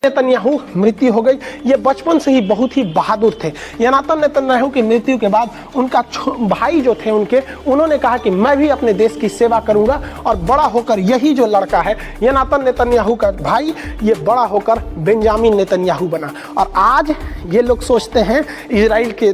Netanyahu मृत्यु हो गई। ये बचपन से ही बहुत ही बहादुर थे। योनातान नेतन्याहू की मृत्यु के बाद उनका भाई जो थे उन्होंने कहा कि मैं भी अपने देश की सेवा करूंगा और बड़ा होकर यही जो लड़का है योनातान नेतन्याहू का भाई, ये बड़ा होकर बेंजामिन नेतन्याहू बना। और आज ये लोग सोचते हैं इजराइल के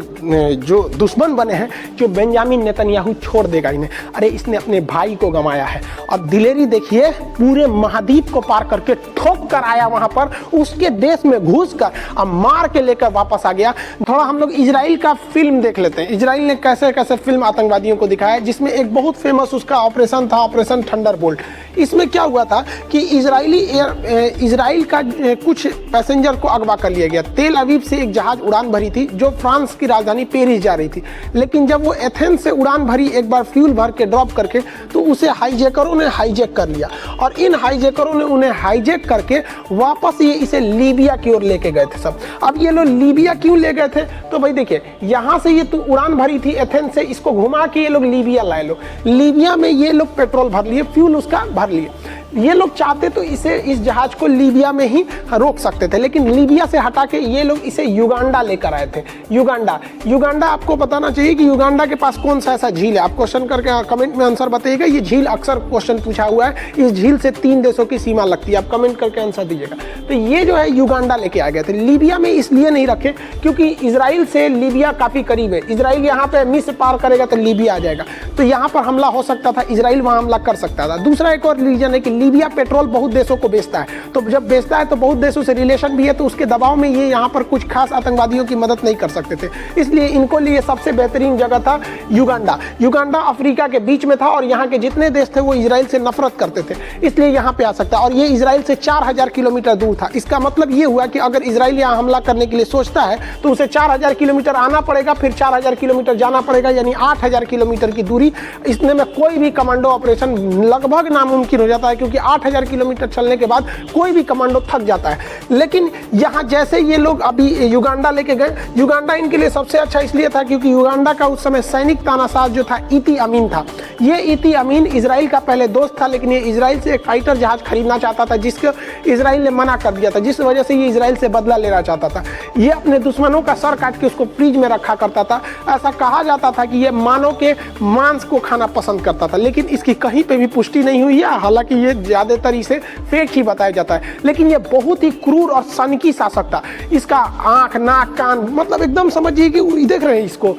जो दुश्मन बने हैं कि बेंजामिन नेतन्याहू छोड़ देगा इन्हें। अरे इसने अपने भाई को गंवाया है और दिलेरी देखिए, पूरे महाद्वीप को पार करके ठोक कर आया वहां पर, उसके देश में घुसकर अब मार के लेकर वापस आ गया। थोड़ा हम लोग इजराइल का फिल्म देख लेते हैं। इजराइल ने कैसे कैसे फिल्म आतंकवादियों को दिखाया, जिसमें एक बहुत फेमस उसका ऑपरेशन था, ऑपरेशन थंडरबोल्ट। इसमें क्या हुआ था कि इजराइल का कुछ पैसेंजर को अगवा कर लिया गया। तेल अवीव से एक जहाज उड़ान भरी थी जो फ्रांस की राजधानी पेरिस जा रही थी, लेकिन जब वो एथेंस से उड़ान भरी, एक बार फ्यूल भर के ड्रॉप करके, तो उसे हाईजैकरों ने हाईजैक कर लिया और इन हाईजैकरों ने उन्हें हाईजैक करके वापस ये इसे लीबिया की ओर लेके गए थे सब। अब ये लोग लीबिया क्यों ले गए थे, तो भाई देखिए, यहाँ से ये तो उड़ान भरी थी एथेंस से, इसको घुमा के ये लोग लीबिया लाए। लोग लीबिया में ये लोग पेट्रोल भर लिए, फ्यूल उसका भर लिए। ये लोग चाहते तो इस जहाज को लीबिया में ही रोक सकते थे, लेकिन लीबिया से हटा के ये लोग इसे युगांडा लेकर आए थे। युगांडा आपको बताना चाहिए कि युगांडा के पास कौन सा ऐसा झील है। आप क्वेश्चन करके कमेंट में आंसर बताइएगा। ये झील अक्सर क्वेश्चन पूछा हुआ है। इस झील से 3 देशों की सीमा लगती है। आप कमेंट करके आंसर दीजिएगा। तो ये जो है युगांडा लेके आ गए थे। लीबिया में इसलिए नहीं रखे क्योंकि इजराइल से लीबिया काफी करीब है। इजराइल यहाँ पे मिस्र पार करेगा तो लीबिया आ जाएगा, तो यहाँ पर हमला हो सकता था, इजराइल वहां हमला कर सकता था। दूसरा एक और रीजन है कि लीबिया पेट्रोल बहुत देशों को बेचता है, तो जब बेचता है तो बहुत देशों से रिलेशन भी है, तो उसके दबाव में ये यहाँ पर कुछ खास आतंकवादियों की मदद नहीं कर सकते थे। इसलिए इनको लिए सबसे बेहतरीन जगह था युगांडा अफ्रीका के बीच में था और यहाँ के जितने देश थे वो इजराइल से नफरत करते थे, इसलिए यहाँ पे आ सकता है। और ये इजराइल से 4000 किलोमीटर दूर था। इसका मतलब ये हुआ कि अगर इजराइल यहाँ हमला करने के लिए सोचता है तो उसे 4000 किलोमीटर आना पड़ेगा, फिर 4000 किलोमीटर जाना पड़ेगा, यानी 8000 किलोमीटर की दूरी। इसने में कोई भी कमांडो ऑपरेशन लगभग नामुमकिन हो जाता है, क्योंकि 8000 किलोमीटर चलने के बाद कोई भी कमांडो थक जाता है। लेकिन यहाँ जैसे ये लोग अभी युगांडा लेके गए, युगांडा इनके लिए सबसे अच्छा इसलिए था क्योंकि युगांडा का उस समय सैनिक तानाशाह जो था इदी अमीन था। ये इदी अमीन इजराइल का पहले दोस्त था, लेकिन ये इजराइल से एक फाइटर जहाज खरीदना चाहता था, जिसको इजराइल ने मना कर दिया था, जिस वजह से ये इजराइल से बदला लेना चाहता था। ये अपने दुश्मनों का सर काट के उसको फ्रीज में रखा करता था। ऐसा कहा जाता था कि ये मानव के मांस को खाना पसंद करता था, लेकिन इसकी कहीं पे भी पुष्टि नहीं हुई है। हालांकि ये ज्यादातर इसे फेक ही बताया जाता है, लेकिन ये बहुत ही क्रूर और सनकी शासक था। इसका आंख, नाक, कान, मतलब एकदम समझिए कि देख रहे हैं इसको,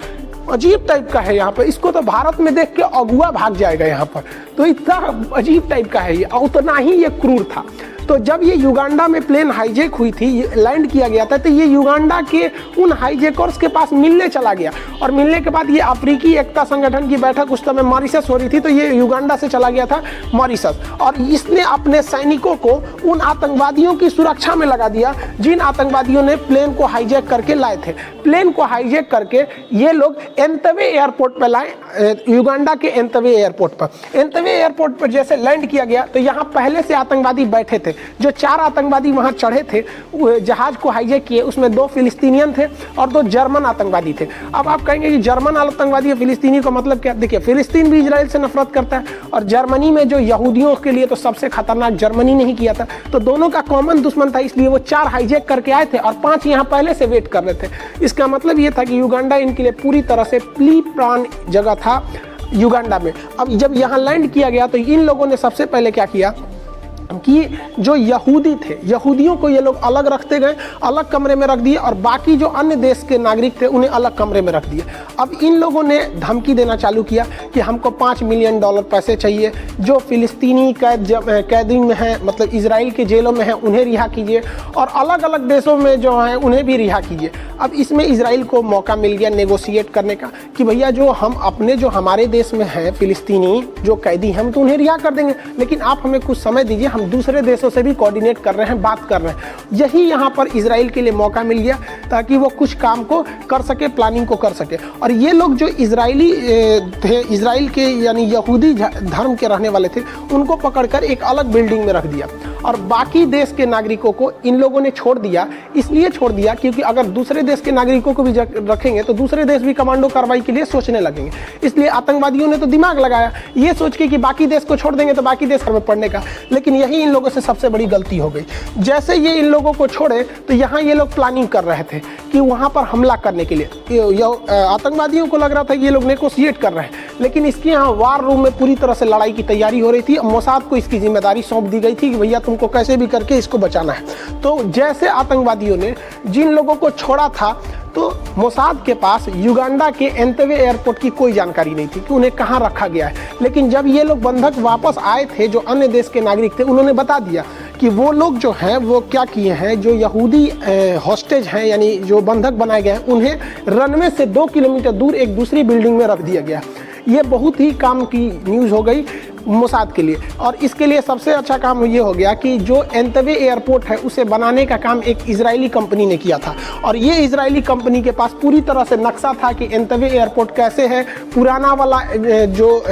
अजीब टाइप का है। यहाँ पर इसको तो भारत में देख के अगुआ भाग जाएगा यहाँ पर, तो इतना अजीब टाइप का है ये, उतना ही ये क्रूर था। तो जब ये युगांडा में प्लेन हाईजैक हुई थी, लैंड किया गया था, तो ये युगांडा के उन हाईजैकर्स के पास मिलने चला गया और मिलने के बाद ये अफ्रीकी एकता संगठन की बैठक उस समय मॉरिशस हो रही थी, तो ये युगांडा से चला गया था मॉरिशस और इसने अपने सैनिकों को उन आतंकवादियों की सुरक्षा में लगा दिया जिन आतंकवादियों ने प्लेन को हाईजैक करके लाए थे। प्लेन को हाईजैक करके ये लोग एंतवे एयरपोर्ट पर लाए, युगांडा के एंतवे एयरपोर्ट पर। एंतवे एयरपोर्ट पर जैसे लैंड किया गया तो यहाँ पहले से आतंकवादी बैठे थे। जो 4 आतंकवादी वहां चढ़े थे, जहाज को हाईजैक किए, उसमें 2 फिलिस्तीनियन थे और 2 जर्मन आतंकवादी थे। अब आप कहेंगे कि जर्मन आतंकवादी और फिलिस्तीनी का मतलब क्या? देखिए, फिलिस्तीन भी इजराइल से नफरत करता है और जर्मनी में जो यहूदियों के लिए तो सबसे खतरनाक जर्मनी ने ही किया था, तो दोनों का कॉमन दुश्मन था, इसलिए वो 4 हाईजैक करके आए थे और 5 यहाँ पहले से वेट कर रहे थे। इसका मतलब ये था कि युगांडा इनके लिए पूरी तरह से प्री प्लान जगह था युगांडा में। अब जब यहाँ लैंड किया गया तो इन लोगों ने सबसे पहले क्या किया कि जो यहूदी थे, यहूदियों को ये लोग अलग रखते गए, अलग कमरे में रख दिए और बाकी जो अन्य देश के नागरिक थे उन्हें अलग कमरे में रख दिए। अब इन लोगों ने धमकी देना चालू किया कि हमको $5 मिलियन पैसे चाहिए, जो फिलिस्तीनी कैदी में हैं, मतलब इजराइल के जेलों में हैं, उन्हें रिहा कीजिए और अलग अलग देशों में जो हैं उन्हें भी रिहा कीजिए। अब इसमें इजराइल को मौका मिल गया नेगोशिएट करने का कि भैया जो हमारे देश में हैं फिलिस्तीनी जो कैदी हैं, हम तो उन्हें रिहा कर देंगे, लेकिन आप हमें कुछ समय दीजिए, हम दूसरे देशों से भी कोऑर्डिनेट कर रहे हैं, बात कर रहे हैं। यही यहाँ पर इजराइल के लिए मौका मिल गया ताकि वो कुछ काम को कर सके, प्लानिंग को कर सके। और ये लोग जो इजरायली थे, इजराइल के यानी यहूदी धर्म के रहने वाले थे, उनको पकड़कर एक अलग बिल्डिंग में रख दिया और बाकी देश के नागरिकों को इन लोगों ने छोड़ दिया। इसलिए छोड़ दिया क्योंकि अगर दूसरे देश के नागरिकों को भी रखेंगे तो दूसरे देश भी कमांडो कार्रवाई के लिए सोचने लगेंगे। इसलिए आतंकवादियों ने तो दिमाग लगाया ये सोच के कि बाकी देश को छोड़ देंगे तो बाकी देश में पड़ने का, लेकिन यही इन लोगों से सबसे बड़ी गलती हो गई। जैसे ये इन लोगों को छोड़े तो यहाँ ये लोग प्लानिंग कर रहे थे कि वहाँ पर हमला करने के लिए आतंकवादियों को लग रहा था कि ये लोग नेगोशिएट कर रहे हैं, लेकिन इसके यहाँ वार रूम में पूरी तरह से लड़ाई की तैयारी हो रही थी। मोसाद को इसकी जिम्मेदारी सौंप दी गई थी कि भैया तुमको कैसे भी करके इसको बचाना है। तो जैसे आतंकवादियों ने जिन लोगों को छोड़ा था, तो मोसाद के पास युगांडा के एंतेवे एयरपोर्ट की कोई जानकारी नहीं थी कि उन्हें कहाँ रखा गया है। लेकिन जब ये लोग बंधक वापस आए थे, जो अन्य देश के नागरिक थे, उन्होंने बता दिया कि वो लोग जो हैं वो क्या किए हैं, जो यहूदी हॉस्टेज हैं यानी जो बंधक बनाए गए हैं, उन्हें रनवे से 2 किलोमीटर दूर एक दूसरी बिल्डिंग में रख दिया गया। ये बहुत ही काम की न्यूज़ हो गई मोसाद के लिए। और इसके लिए सबसे अच्छा काम ये हो गया कि जो एंतेवे एयरपोर्ट है उसे बनाने का काम एक इजरायली कंपनी ने किया था। और ये इजरायली कंपनी के पास पूरी तरह से नक्शा था कि एंतेवे एयरपोर्ट कैसे है, पुराना वाला जो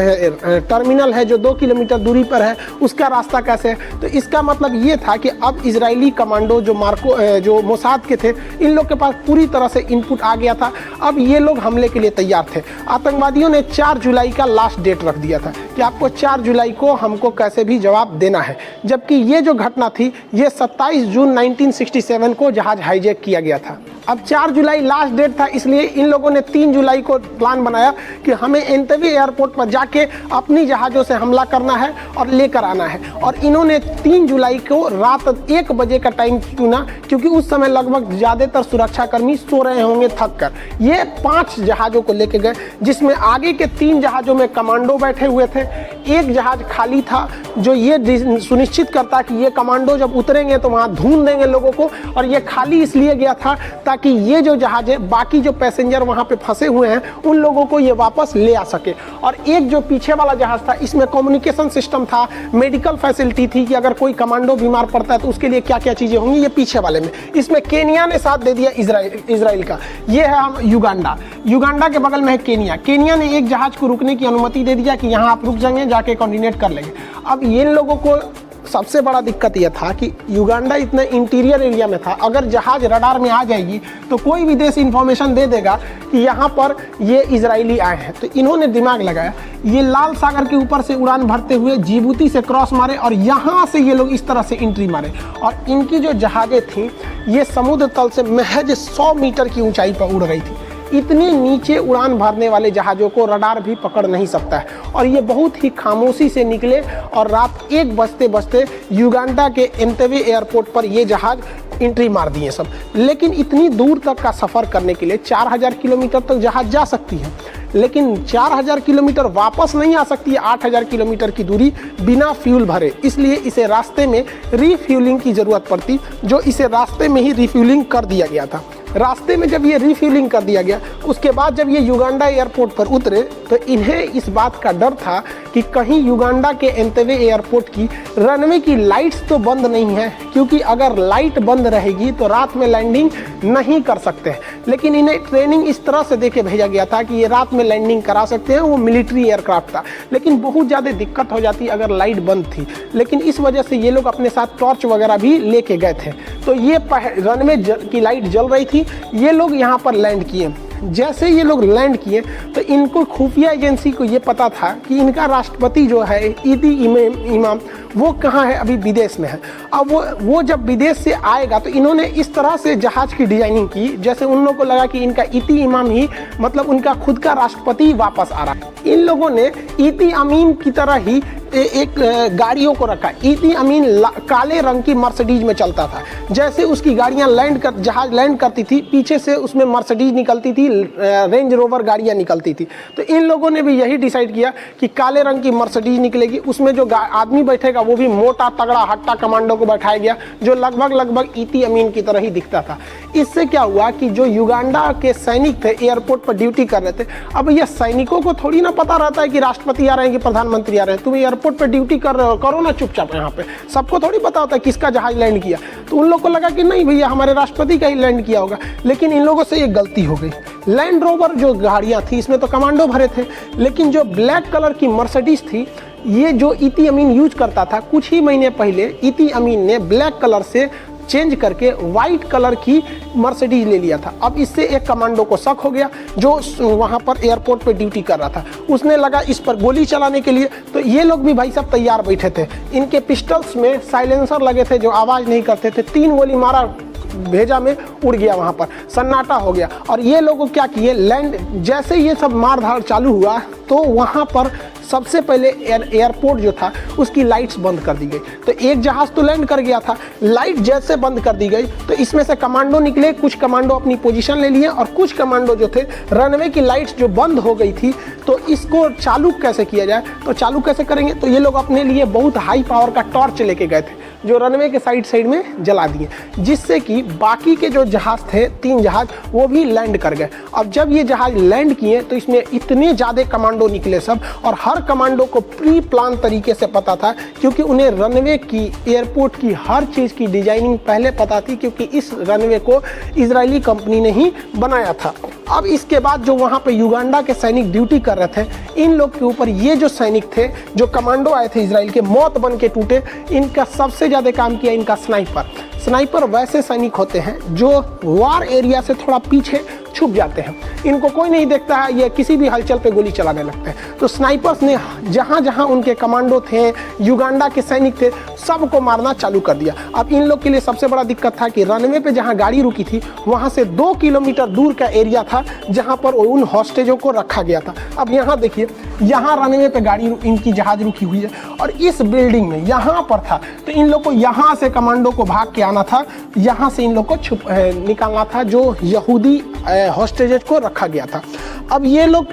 टर्मिनल है जो 2 किलोमीटर दूरी पर है उसका रास्ता कैसे है। तो इसका मतलब ये था कि अब इजरायली कमांडो जो मोसाद के थे, इन लोग के पास पूरी तरह से इनपुट आ गया था। अब ये लोग हमले के लिए तैयार थे। आतंकवादियों ने 4 जुलाई का लास्ट डेट रख दिया था कि आपको 4 जुलाई को हमको कैसे भी जवाब देना है। जबकि ये जो घटना थी ये 27 जून 1967 को जहाज हाईजैक किया गया था। अब 4 जुलाई लास्ट डेट था, इसलिए इन लोगों ने 3 जुलाई को प्लान बनाया कि हमें एंतेवे एयरपोर्ट पर जाके अपनी जहाज़ों से हमला करना है और लेकर आना है। और इन्होंने 3 जुलाई को रात 1 बजे का टाइम चुना, क्योंकि उस समय लगभग ज़्यादातर सुरक्षाकर्मी सो रहे होंगे थक कर। ये 5 जहाज़ों को लेके गए, जिसमें आगे के 3 जहाज़ों में कमांडो बैठे हुए थे। एक जहाज़ खाली था जो ये सुनिश्चित करता कि ये कमांडो जब उतरेंगे तो वहाँ ढूंढ देंगे लोगों को, और ये खाली इसलिए गया था ताकि ये जो जहाज है बाकी जो पैसेंजर वहाँ पे फंसे हुए हैं उन लोगों को ये वापस ले आ सके। और एक जो पीछे वाला जहाज था इसमें कम्युनिकेशन सिस्टम था, मेडिकल फैसिलिटी थी कि अगर कोई कमांडो बीमार पड़ता है तो उसके लिए क्या क्या चीज़ें होंगी, ये पीछे वाले में। इसमें केनिया ने साथ दे दिया इजराइल का। ये है हम युगांडा के बगल में है केनिया ने एक जहाज को रुकने की अनुमति दे दिया कि यहाँ आप रुक जाएंगे, जाके कोऑर्डिनेट कर लेंगे। अब ये लोगों को सबसे बड़ा दिक्कत यह था कि युगांडा इतना इंटीरियर एरिया में था, अगर जहाज रडार में आ जाएगी तो कोई भी देश इंफॉर्मेशन दे देगा कि यहाँ पर ये इजरायली आए हैं। तो इन्होंने दिमाग लगाया, ये लाल सागर के ऊपर से उड़ान भरते हुए जिबूती से क्रॉस मारे और यहाँ से ये लोग इस तरह से एंट्री मारे। और इनकी जो जहाज़ें थी ये समुद्र तल से महज 100 मीटर की ऊंचाई पर उड़ रही थी। इतनी नीचे उड़ान भरने वाले जहाज़ों को रडार भी पकड़ नहीं सकता है। और ये बहुत ही खामोशी से निकले और रात 1 बजते बजते युगांडा के एंतेवे एयरपोर्ट पर ये जहाज़ एंट्री मार दिए सब। लेकिन इतनी दूर तक का सफ़र करने के लिए 4000 किलोमीटर तक जहाज़ जा सकती है, लेकिन 4000 किलोमीटर वापस नहीं आ सकती है 8000 किलोमीटर की दूरी बिना फ्यूल भरे। इसलिए इसे रास्ते में रीफ्यूलिंग की ज़रूरत पड़ती, जो इसे रास्ते में ही रीफ्यूलिंग कर दिया गया था। रास्ते में जब ये रीफ्यूलिंग कर दिया गया, उसके बाद जब ये युगांडा एयरपोर्ट पर उतरे तो इन्हें इस बात का डर था कि कहीं युगांडा के एंतेवे एयरपोर्ट की रनवे की लाइट्स तो बंद नहीं है, क्योंकि अगर लाइट बंद रहेगी तो रात में लैंडिंग नहीं कर सकते हैं। लेकिन इन्हें ट्रेनिंग इस तरह से देके भेजा गया था कि ये रात में लैंडिंग करा सकते हैं, वो मिलिट्री एयरक्राफ्ट था। लेकिन बहुत ज़्यादा दिक्कत हो जाती अगर लाइट बंद थी, लेकिन इस वजह से ये लोग अपने साथ टॉर्च वगैरह भी लेके गए थे। तो ये रनवे की लाइट जल रही थी, ये लोग यहाँ पर लैंड किए। जैसे ये लोग लैंड किए तो इनको खुफिया एजेंसी को ये पता था कि इनका राष्ट्रपति जो है ईदी इमाम वो कहाँ है, अभी विदेश में है। अब वो जब विदेश से आएगा तो इन्होंने इस तरह से जहाज की डिजाइनिंग की जैसे उन लोगों को लगा कि इनका ईदी इमाम ही मतलब उनका खुद का राष्ट्रपति वापस आ रहा है। इन लोगों ने ईदी अमीन की तरह ही एक गाड़ियों को रखा। ईदी अमीन काले रंग की मर्सिडीज में चलता था। जैसे उसकी गाड़ियां जहाज लैंड करती थी, पीछे से उसमें मर्सिडीज निकलती थी, रेंज रोवर गाड़ियां निकलती थी। तो इन लोगों ने भी यही डिसाइड किया कि काले रंग की मर्सिडीज निकलेगी, उसमें जो आदमी बैठेगा वो भी मोटा तगड़ा हट्टा कमांडो को बैठाया गया, जो लगभग ईदी अमीन की तरह ही दिखता था। इससे क्या हुआ कि जो युगांडा के सैनिक थे एयरपोर्ट पर ड्यूटी कर रहे थे, अब ये सैनिकों को थोड़ी ना पता रहता है कि राष्ट्रपति आ रहे हैं कि प्रधानमंत्री आ रहे हैं। तुम एयरपोर्ट पर ड्यूटी कर रहे हो, करो ना चुपचाप। यहाँ पे सबको थोड़ी पता होता है किसका जहाज लैंड किया। तो उन लोगों को लगा कि नहीं भैया हमारे राष्ट्रपति का ही लैंड किया होगा। लेकिन इन लोगों से एक गलती हो गई। लैंड रोवर जो गाड़ियाँ थी इसमें तो कमांडो भरे थे, लेकिन जो ब्लैक कलर की मर्सिडीज थी ये जो ईदी अमीन यूज करता था, कुछ ही महीने पहले ईदी अमीन ने ब्लैक कलर से चेंज करके वाइट कलर की मर्सिडीज ले लिया था। अब इससे एक कमांडो को शक हो गया जो वहाँ पर एयरपोर्ट पे ड्यूटी कर रहा था, उसने लगा इस पर गोली चलाने के लिए। तो ये लोग भी भाई साहब तैयार बैठे थे, इनके पिस्टल्स में साइलेंसर लगे थे जो आवाज़ नहीं करते थे। 3 गोली मारा, भेजा में उड़ गया, वहाँ पर सन्नाटा हो गया। और ये लोग क्या किए, लैंड जैसे ये सब मारधाड़ चालू हुआ तो वहाँ पर सबसे पहले एयरपोर्ट जो था उसकी लाइट्स बंद कर दी गई। तो एक जहाज़ तो लैंड कर गया था, लाइट जैसे बंद कर दी गई तो इसमें से कमांडो निकले। कुछ कमांडो अपनी पोजीशन ले लिए और कुछ कमांडो जो थे, रनवे की लाइट्स जो बंद हो गई थी तो इसको चालू कैसे किया जाए, तो चालू कैसे करेंगे, तो ये लोग अपने लिए बहुत हाई पावर का टॉर्च लेके गए थे जो रनवे के साइड में जला दिए, जिससे कि बाकी के जो जहाज़ थे 3 जहाज़ वो भी लैंड कर गए। अब जब ये जहाज़ लैंड किए तो इसमें इतने ज़्यादा कमांडो निकले सब, और हर कमांडो को प्री प्लान तरीके से पता था क्योंकि उन्हें रनवे की, एयरपोर्ट की हर चीज़ की डिजाइनिंग पहले पता थी क्योंकि इस रनवे को इजरायली कंपनी ने ही बनाया था। अब इसके बाद जो वहाँ पे युगांडा के सैनिक ड्यूटी कर रहे थे, इन लोग के ऊपर ये जो सैनिक थे, जो कमांडो आए थे इजराइल के, मौत बन के टूटे। इनका सबसे ज़्यादा काम किया इनका स्नाइपर वैसे सैनिक होते हैं जो वार एरिया से थोड़ा पीछे छुप जाते हैं, इनको कोई नहीं देखता है, ये किसी भी हलचल पे गोली चलाने लगते हैं। तो स्नाइपर्स ने जहाँ जहाँ उनके कमांडो थे, युगांडा के सैनिक थे, सबको मारना चालू कर दिया। अब इन लोग के लिए सबसे बड़ा दिक्कत था कि रनवे पे जहाँ गाड़ी रुकी थी वहाँ से 2 किलोमीटर दूर का एरिया था जहाँ पर उन हॉस्टेजों को रखा गया था। अब यहाँ देखिए, यहाँ रनवे पे गाड़ी इनकी जहाज रुकी हुई है और इस बिल्डिंग में यहाँ पर था, तो इन लोग को यहाँ से कमांडो को भाग के आना था, यहाँ से इन लोग को निकालना था जो यहूदी हॉस्टेजेस को रखा गया था। अब ये लोग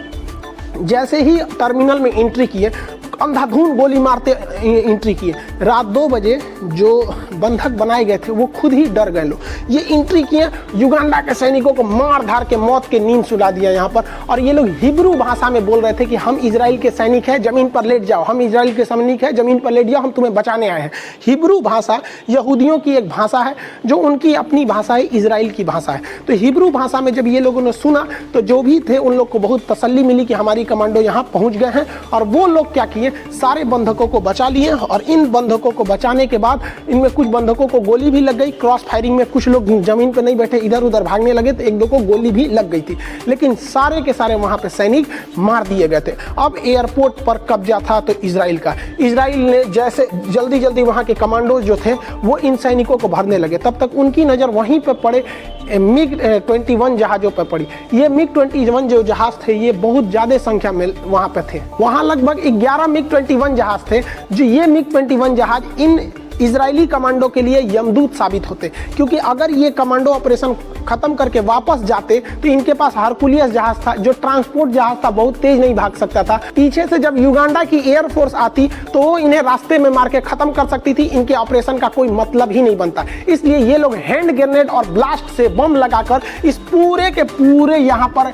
जैसे ही टर्मिनल में एंट्री किए, अंधाधुंध गोली मारते एंट्री किए। रात 2 बजे जो बंधक बनाए गए थे वो खुद ही डर गए लोग। ये एंट्री किए, युगांडा के सैनिकों को मार धार के मौत के नींद सुला दिया यहाँ पर। और ये लोग हिब्रू भाषा में बोल रहे थे कि हम इजराइल के सैनिक हैं, जमीन पर लेट जाओ, हम इजराइल के सैनिक हैं, जमीन पर लेट जाओ, हम तुम्हें बचाने आए हैं। हिब्रू भाषा यहूदियों की एक भाषा है जो उनकी अपनी भाषा है, इजराइल की भाषा है। तो हिब्रू भाषा में जब ये लोगों ने सुना तो जो भी थे उन लोग को बहुत तसल्ली मिली कि हमारी कमांडो यहाँ पहुँच गए हैं। और वो लोग क्या किए, सारे बंधकों को बचा लिए। और इन बंधकों को बचाने के बाद इनमें कुछ बंधकों को गोली भी लग गई। क्रॉस फायरिंग में कुछ लोग जमीन पर नहीं बैठे, इधर उधर भागने लगे तो 1-2 को गोली भी लग गई थी, लेकिन सारे के सारे वहां पे सैनिक मार दिए गए थे। अब एयरपोर्ट पर कब्जा था तो इजराइल का। इजराइल ने जैसे जल्दी जल्दी वहां के कमांडोज जो थे वो इन सैनिकों को भरने लगे, तब तक उनकी नज़र वहीं पर पड़े MiG-21 जहाज़ों पर पड़ी। ये MiG-21 जो जहाज़ थे ये बहुत ज़्यादा संख्या में वहाँ पे थे, वहाँ लगभग 11 MiG-21 जहाज़ थे। जो ये MiG-21 जहाज़ इन इजरायली कमांडो के लिए यमदूत साबित होते, क्योंकि अगर ये कमांडो ऑपरेशन खत्म करके वापस जाते तो इनके पास हरकुलियस जहाज था जो ट्रांसपोर्ट जहाज था, बहुत तेज नहीं भाग सकता था। पीछे से जब युगांडा की एयरफोर्स आती तो वो इन्हें रास्ते में मार के खत्म कर सकती थी, इनके ऑपरेशन का कोई मतलब ही नहीं बनता। इसलिए ये लोग हैंड ग्रेनेड और ब्लास्ट से बम लगाकर इस पूरे के पूरे यहाँ पर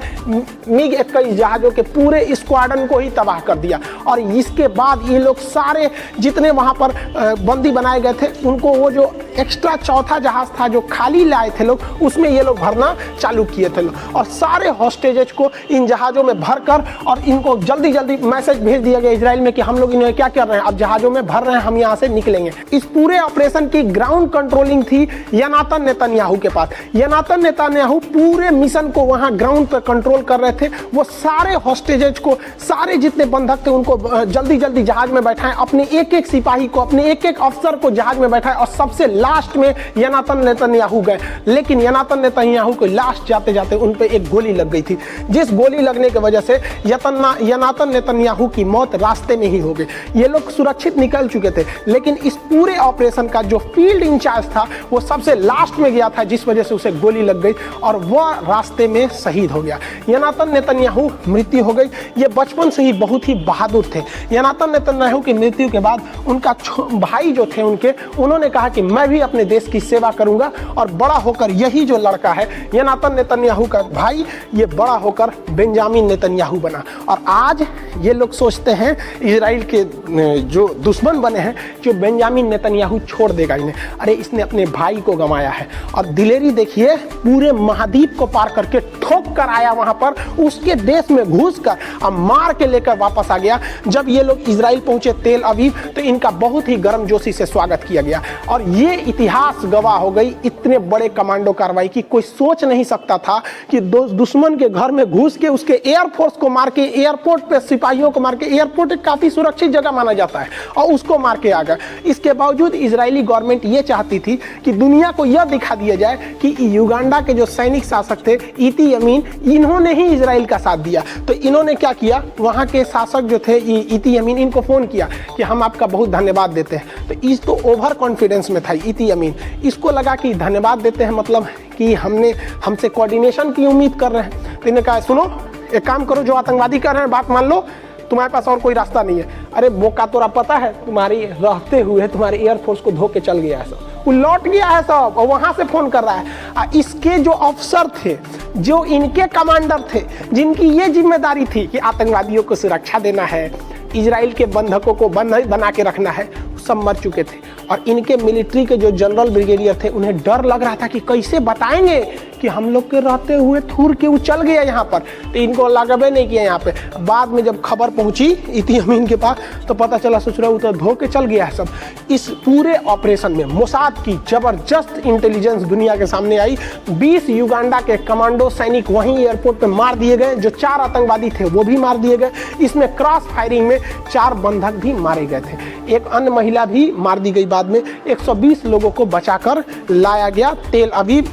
MiG-21 जहाजों के पूरे स्क्वाड्रन को ही तबाह कर दिया। और इसके बाद ये लोग सारे जितने वहाँ पर बंदी बनाए गए थे उनको वो जो एक्स्ट्रा चौथा जहाज था जो खाली लाए थे लोग, उसमें ये लोग भरना चालू किए थे लोग। और सारे हॉस्टेजेस को इन जहाज़ों में भरकर और इनको जल्दी जल्दी मैसेज भेज दिया गया इजराइल में कि हम लोग इन्हें क्या कर रहे हैं, अब जहाज़ों में भर रहे हैं, हम यहाँ से निकलेंगे। इस पूरे ऑपरेशन की ग्राउंड कंट्रोलिंग थी योनातान नेतन्याहू के पास। योनातान नेतन्याहू पूरे मिशन को वहाँ ग्राउंड पर कंट्रोल कर रहे थे। वो सारे हॉस्टेजेस को, सारे जितने बंधक थे उनको जल्दी जल्दी जहाज में बैठाएं, अपने एक एक सिपाही को, अपने एक एक अफसर को जहाज में बैठाएं। और सबसे लास्ट में योनातान नेतन्याहू गए, लेकिन योनातान नेतन्याहू को लास्ट जाते जाते उन पे एक गोली लग गई थी, जिस गोली लगने की वजह से योनातान नेतन्याहू की मौत रास्ते में ही हो गई। ये लोग सुरक्षित निकल चुके थे, लेकिन इस पूरे ऑपरेशन का जो फील्ड इंचार्ज था वो सबसे लास्ट में गया था, जिस वजह से उसे गोली लग गई और वह रास्ते में शहीद हो गया। योनातान नेतन्याहू मृत्यु हो गई। ये बचपन से ही बहुत ही बहादुर थे। योनातान नेतन्याहू की मृत्यु के बाद उनका भाई जो थे उन्होंने कहा कि मैं भी अपने देश की सेवा करूंगा, और बड़ा होकर यही जो लड़का है योनातान नेतन्याहू का भाई, ये बड़ा होकर बेंजामिन नेतन्याहू बना। और आज ये लोग सोचते हैं इजराइल के जो दुश्मन बने हैं जो बेंजामिन नेतन्याहू छोड़ देगा इन्हें। अरे इसने अपने भाई को गंवाया है, और दिलेरी देखिए पूरे महाद्वीप को पार करके ठोक कर आया वहां पर, उसके देश में घुस कर अब मार के लेकर वापस आ गया। जब ये लोग इजराइल पहुंचे तेल अवीव तो इनका बहुत ही गर्मजोशी से स्वागत किया गया। और ये इतिहास गवाह हो गई इतने बड़े कमांडो कार्रवाई की। कोई सोच नहीं सकता था कि दुश्मन के घर में घुस के उसके एयरफोर्स को मार के, एयरपोर्ट पे सिपाहियों को मार के, एयरपोर्ट एक काफी सुरक्षित जगह माना जाता है, और उसको मार के आ गए। इसके बावजूद इजरायली गवर्नमेंट ये चाहती थी कि दुनिया को यह दिखा दिया जाए कि युगांडा के जो सैनिक शासक थे इदी अमीन, इन्होंने ही इजराइल का साथ दिया। तो इन्होंने क्या किया, वहां के शासक जो थे इदी अमीन, इनको फोन किया कि हम आपका बहुत धन्यवाद देते हैं। तो इस तो ओवर कॉन्फिडेंस में था इदी अमीन, इसको लगा कि धन्यवाद देते हैं मतलब कि हमसे कोऑर्डिनेशन की उम्मीद कर रहे हैं। तो इन्होंने कहा सुनो, एक काम करो, जो आतंकवादी कर रहे हैं बात मान लो, तुम्हारे पास और कोई रास्ता नहीं है। अरे मौका तोरा पता है, तुम्हारी रहते हुए तुम्हारे एयरफोर्स को धो के चल गया है सब, वो लौट गया है सब, और वहां से फोन कर रहा है। इसके जो अफसर थे, जो इनके कमांडर थे, जिनकी ये जिम्मेदारी थी कि आतंकवादियों को सुरक्षा देना है, इजराइल के बंधकों को बना के रखना है, सब मर चुके थे। और इनके मिलिट्री के जो जनरल ब्रिगेडियर थे, उन्हें डर लग रहा था कि कैसे बताएंगे कि हम लोग के रहते हुए थूर के वो चल गया यहाँ पर। तो इनको लगबे नहीं किया यहाँ पे। बाद में जब खबर पहुंची इदी अमीन के पास तो पता चला ससुरा उतर धो के चल गया है सब। इस पूरे ऑपरेशन में मोसाद की जबरदस्त इंटेलिजेंस दुनिया के सामने आई। 20 युगांडा के कमांडो सैनिक वहीं एयरपोर्ट पे मार दिए गए, जो 4 आतंकवादी थे वो भी मार दिए गए। इसमें क्रॉस फायरिंग में 4 बंधक भी मारे गए थे, एक अन्य महिला भी मार दी गई। बाद में 120 लोगों को बचाकर लाया गया तेल अवीव।